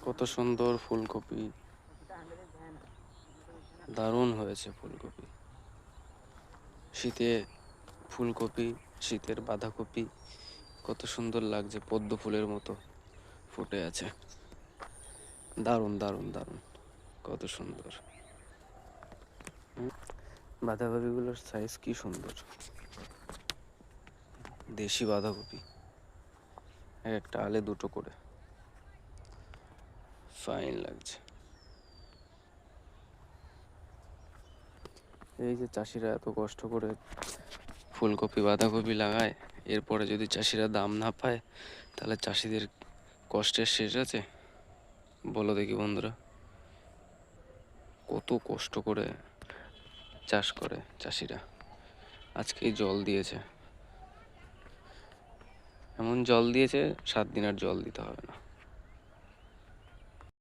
কত সুন্দর ফুলকপি, দারুণ হয়েছে ফুলকপি। শীতে ফুলকপি, শীতের বাঁধাকপি কত সুন্দর লাগছে, পদ্ম ফুলের মতো ফুটে আছে। দারুণ দারুণ দারুণ, কত সুন্দর। বাঁধাকপিগুলোর সাইজ কি সুন্দর, দেশি বাঁধাকপি, একটা আলে দুটো করে, ফাইন লাগছে। এই যে চাষিরা এত কষ্ট করে ফুলকপি বাঁধাকপি লাগায়, এরপরে যদি চাষিরা দাম না পায় তাহলে চাষিদের কষ্টের শেষ আছে? বলো দেখি বন্ধুরা, কত কষ্ট করে চাষ করে চাষিরা। আজকেই জল দিয়েছে, এমন জল দিয়েছে 7 দিন আর জল দিতে হবে না।